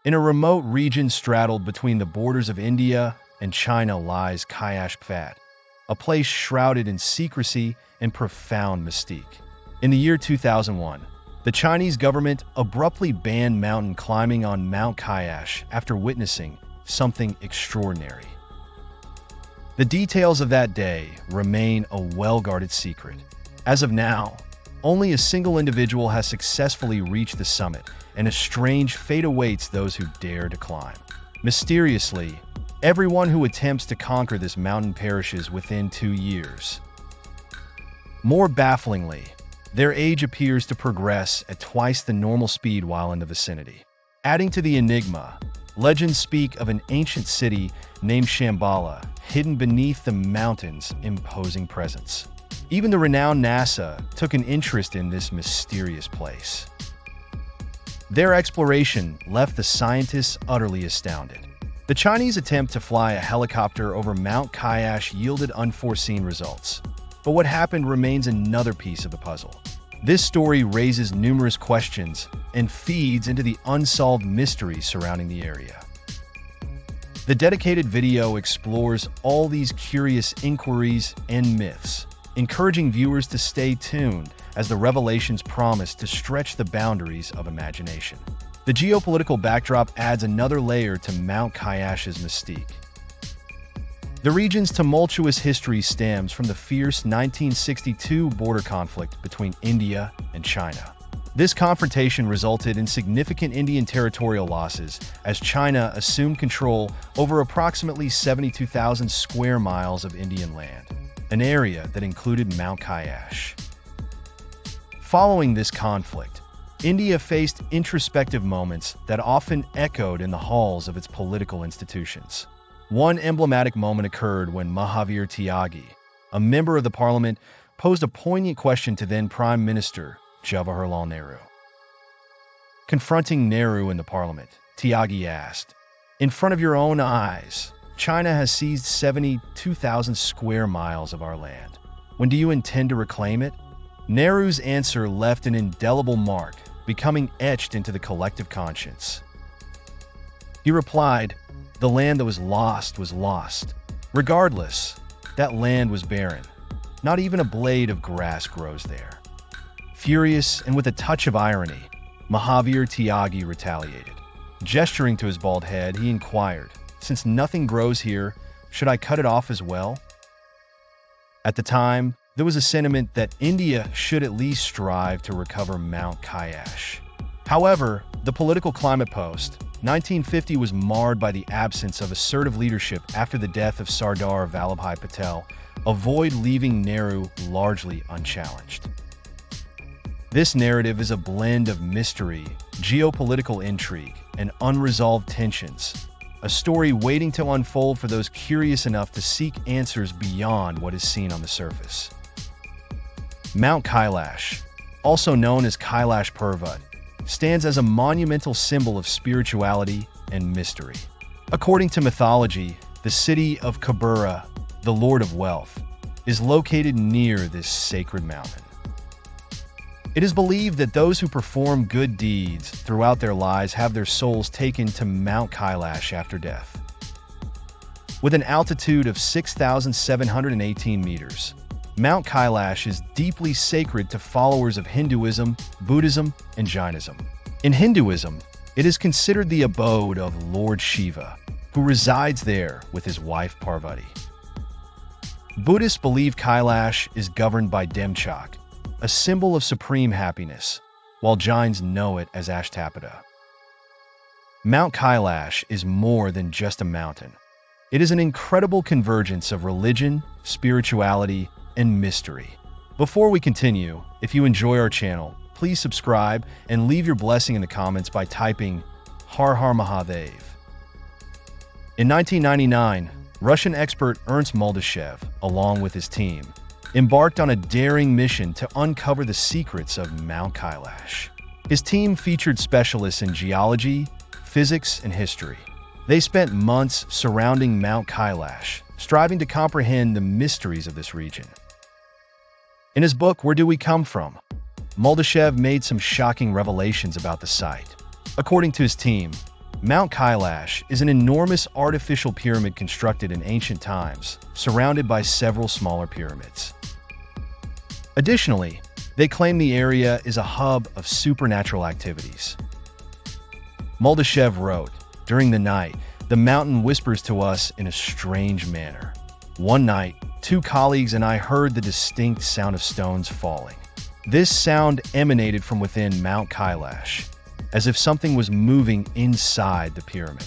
In a remote region straddled between the borders of India and China lies Kailash, a place shrouded in secrecy and profound mystique. In the year 2001, the Chinese government abruptly banned mountain climbing on Mount Kailash after witnessing something extraordinary. The details of that day remain a well-guarded secret. As of now, only a single individual has successfully reached the summit, and a strange fate awaits those who dare to climb. Mysteriously, everyone who attempts to conquer this mountain perishes within 2 years. More bafflingly, their age appears to progress at twice the normal speed while in the vicinity. Adding to the enigma, legends speak of an ancient city named Shambhala, hidden beneath the mountain's imposing presence. Even the renowned NASA took an interest in this mysterious place. Their exploration left the scientists utterly astounded. The Chinese attempt to fly a helicopter over Mount Kailash yielded unforeseen results. But what happened remains another piece of the puzzle. This story raises numerous questions and feeds into the unsolved mysteries surrounding the area. The dedicated video explores all these curious inquiries and myths, encouraging viewers to stay tuned as the revelations promise to stretch the boundaries of imagination. The geopolitical backdrop adds another layer to Mount Kailash's mystique. The region's tumultuous history stems from the fierce 1962 border conflict between India and China. This confrontation resulted in significant Indian territorial losses as China assumed control over approximately 72,000 square miles of Indian land, an area that included Mount Kailash. Following this conflict, India faced introspective moments that often echoed in the halls of its political institutions. One emblematic moment occurred when Mahavir Tyagi, a member of the parliament, posed a poignant question to then Prime Minister Jawaharlal Nehru. Confronting Nehru in the parliament, Tyagi asked, "In front of your own eyes, China has seized 72,000 square miles of our land. When do you intend to reclaim it?" Nehru's answer left an indelible mark, becoming etched into the collective conscience. He replied, "The land that was lost was lost. Regardless, that land was barren. Not even a blade of grass grows there." Furious and with a touch of irony, Mahavir Tyagi retaliated. Gesturing to his bald head, he inquired, "Since nothing grows here, should I cut it off as well?" At the time, there was a sentiment that India should at least strive to recover Mount Kailash. However, the political climate post-1950 was marred by the absence of assertive leadership after the death of Sardar Vallabhbhai Patel, a void leaving Nehru largely unchallenged. This narrative is a blend of mystery, geopolitical intrigue, and unresolved tensions, a story waiting to unfold for those curious enough to seek answers beyond what is seen on the surface. Mount Kailash, also known as Kailash PARVAT, stands as a monumental symbol of spirituality and mystery. According to mythology, the city of Kabura, the Lord of Wealth, is located near this sacred mountain. It is believed that those who perform good deeds throughout their lives have their souls taken to Mount Kailash after death. With an altitude of 6,718 meters, Mount Kailash is deeply sacred to followers of Hinduism, Buddhism, and Jainism. In Hinduism, it is considered the abode of Lord Shiva, who resides there with his wife Parvati. Buddhists believe Kailash is governed by Demchok, a symbol of supreme happiness, while Jains know it as Ashtapada. Mount Kailash is more than just a mountain. It is an incredible convergence of religion, spirituality, and mystery. Before we continue, if you enjoy our channel, please subscribe and leave your blessing in the comments by typing Har Har Mahadev. In 1999, Russian expert Ernst Moldashev, along with his team, embarked on a daring mission to uncover the secrets of Mount Kailash. His team featured specialists in geology, physics, and history. They spent months surrounding Mount Kailash, striving to comprehend the mysteries of this region. In his book, Where Do We Come From?, Moldashev made some shocking revelations about the site. According to his team, Mount Kailash is an enormous artificial pyramid constructed in ancient times, surrounded by several smaller pyramids. Additionally, they claim the area is a hub of supernatural activities. Muldashev wrote, "During the night, the mountain whispers to us in a strange manner. One night, 2 colleagues and I heard the distinct sound of stones falling. This sound emanated from within Mount Kailash, as if something was moving inside the pyramid."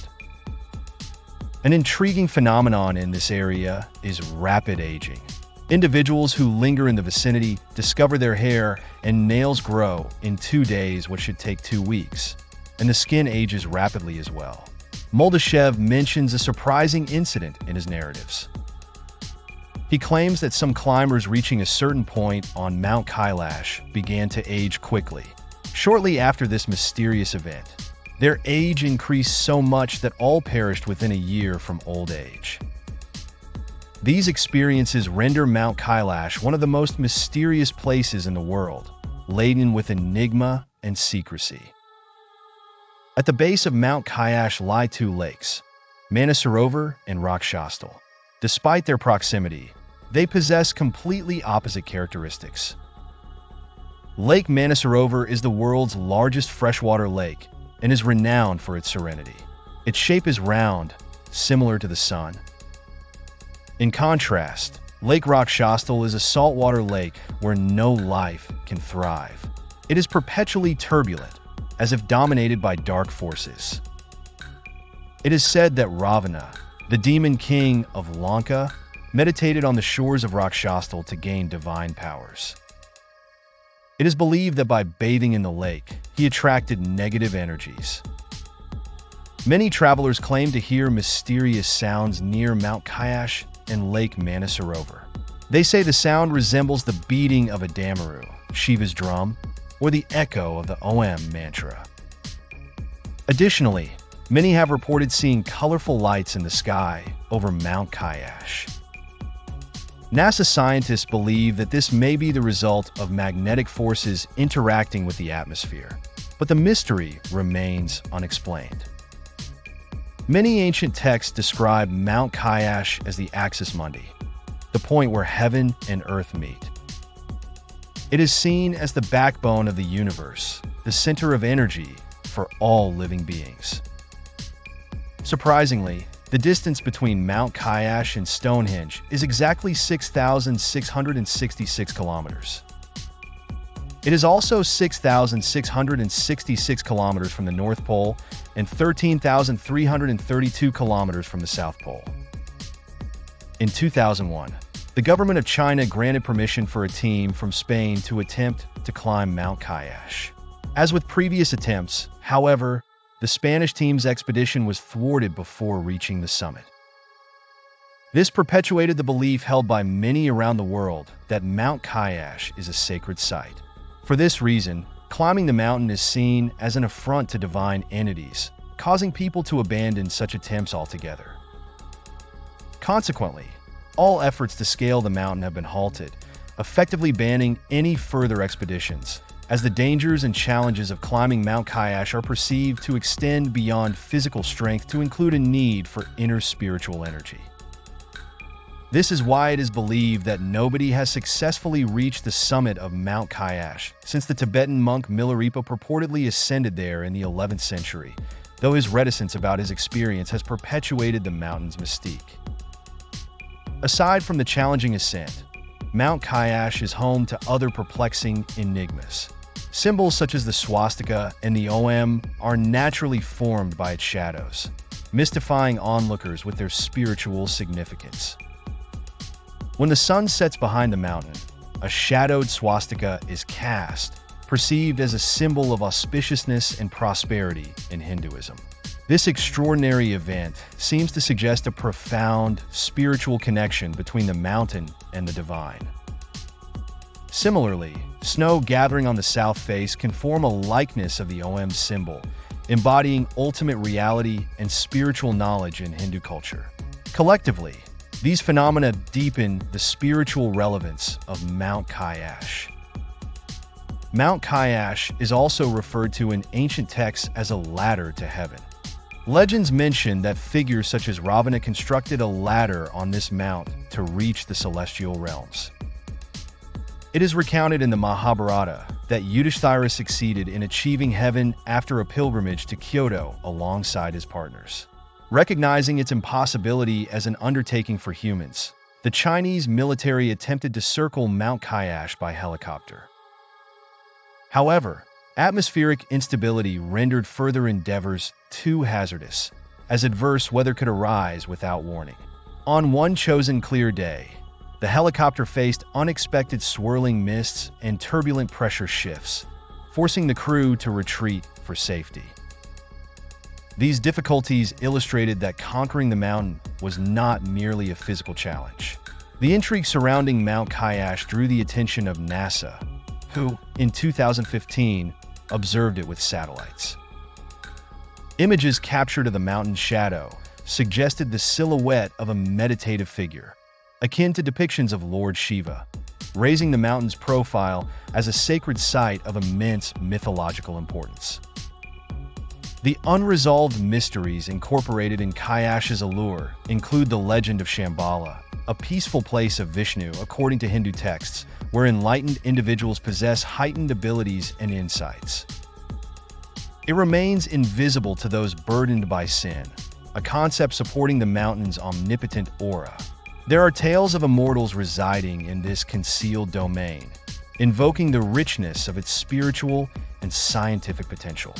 An intriguing phenomenon in this area is rapid aging. Individuals who linger in the vicinity discover their hair and nails grow in 2 days what should take 2 weeks, and the skin ages rapidly as well. Muldashev mentions a surprising incident in his narratives. He claims that some climbers reaching a certain point on Mount Kailash began to age quickly. Shortly after this mysterious event, their age increased so much that all perished within a year from old age. These experiences render Mount Kailash one of the most mysterious places in the world, laden with enigma and secrecy. At the base of Mount Kailash lie 2 lakes, Manasarovar and Rakshastal. Despite their proximity, they possess completely opposite characteristics. Lake Manasarovar is the world's largest freshwater lake and is renowned for its serenity. Its shape is round, similar to the sun. In contrast, Lake Rakshastal is a saltwater lake where no life can thrive. It is perpetually turbulent, as if dominated by dark forces. It is said that Ravana, the demon king of Lanka, meditated on the shores of Rakshastal to gain divine powers. It is believed that by bathing in the lake, he attracted negative energies. Many travelers claim to hear mysterious sounds near Mount Kailash and Lake Manasarovar. They say the sound resembles the beating of a damaru, Shiva's drum, or the echo of the Om mantra. Additionally, many have reported seeing colorful lights in the sky over Mount Kailash. NASA scientists believe that this may be the result of magnetic forces interacting with the atmosphere, but the mystery remains unexplained. Many ancient texts describe Mount Kailash as the axis mundi, the point where heaven and earth meet. It is seen as the backbone of the universe, the center of energy for all living beings. Surprisingly, the distance between Mount Kailash and Stonehenge is exactly 6,666 kilometers. It is also 6,666 kilometers from the North Pole and 13,332 kilometers from the South Pole. In 2001, the government of China granted permission for a team from Spain to attempt to climb Mount Kailash. As with previous attempts, however, the Spanish team's expedition was thwarted before reaching the summit. This perpetuated the belief held by many around the world that Mount Kailash is a sacred site. For this reason, climbing the mountain is seen as an affront to divine entities, causing people to abandon such attempts altogether. Consequently, all efforts to scale the mountain have been halted, effectively banning any further expeditions, as the dangers and challenges of climbing Mount Kailash are perceived to extend beyond physical strength to include a need for inner spiritual energy. This is why it is believed that nobody has successfully reached the summit of Mount Kailash since the Tibetan monk Milarepa purportedly ascended there in the 11th century, though his reticence about his experience has perpetuated the mountain's mystique. Aside from the challenging ascent, Mount Kailash is home to other perplexing enigmas. Symbols such as the swastika and the Om are naturally formed by its shadows, mystifying onlookers with their spiritual significance. When the sun sets behind the mountain, a shadowed swastika is cast, perceived as a symbol of auspiciousness and prosperity in Hinduism. This extraordinary event seems to suggest a profound spiritual connection between the mountain and the divine. Similarly, snow gathering on the south face can form a likeness of the Om symbol, embodying ultimate reality and spiritual knowledge in Hindu culture. Collectively, these phenomena deepen the spiritual relevance of Mount Kailash. Mount Kailash is also referred to in ancient texts as a ladder to heaven. Legends mention that figures such as Ravana constructed a ladder on this mount to reach the celestial realms. It is recounted in the Mahabharata that Yudhishthira succeeded in achieving heaven after a pilgrimage to Kyoto alongside his partners. Recognizing its impossibility as an undertaking for humans, the Chinese military attempted to circle Mount Kailash by helicopter. However, atmospheric instability rendered further endeavors too hazardous, as adverse weather could arise without warning. On one chosen clear day, the helicopter faced unexpected swirling mists and turbulent pressure shifts, forcing the crew to retreat for safety. These difficulties illustrated that conquering the mountain was not merely a physical challenge. The intrigue surrounding Mount Kailash drew the attention of NASA, who, in 2015, observed it with satellites. Images captured of the mountain's shadow suggested the silhouette of a meditative figure, akin to depictions of Lord Shiva, raising the mountain's profile as a sacred site of immense mythological importance. The unresolved mysteries incorporated in Kailash's allure include the legend of Shambhala, a peaceful place of Vishnu according to Hindu texts, where enlightened individuals possess heightened abilities and insights. It remains invisible to those burdened by sin, a concept supporting the mountain's omnipotent aura. There are tales of immortals residing in this concealed domain, invoking the richness of its spiritual and scientific potential.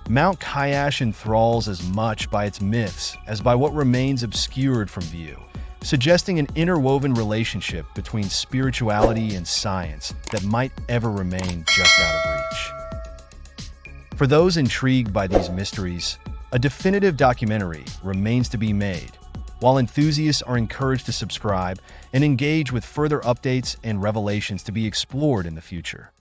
Mount Kailash enthralls as much by its myths as by what remains obscured from view, suggesting an interwoven relationship between spirituality and science that might ever remain just out of reach. For those intrigued by these mysteries, a definitive documentary remains to be made, while enthusiasts are encouraged to subscribe and engage with further updates and revelations to be explored in the future.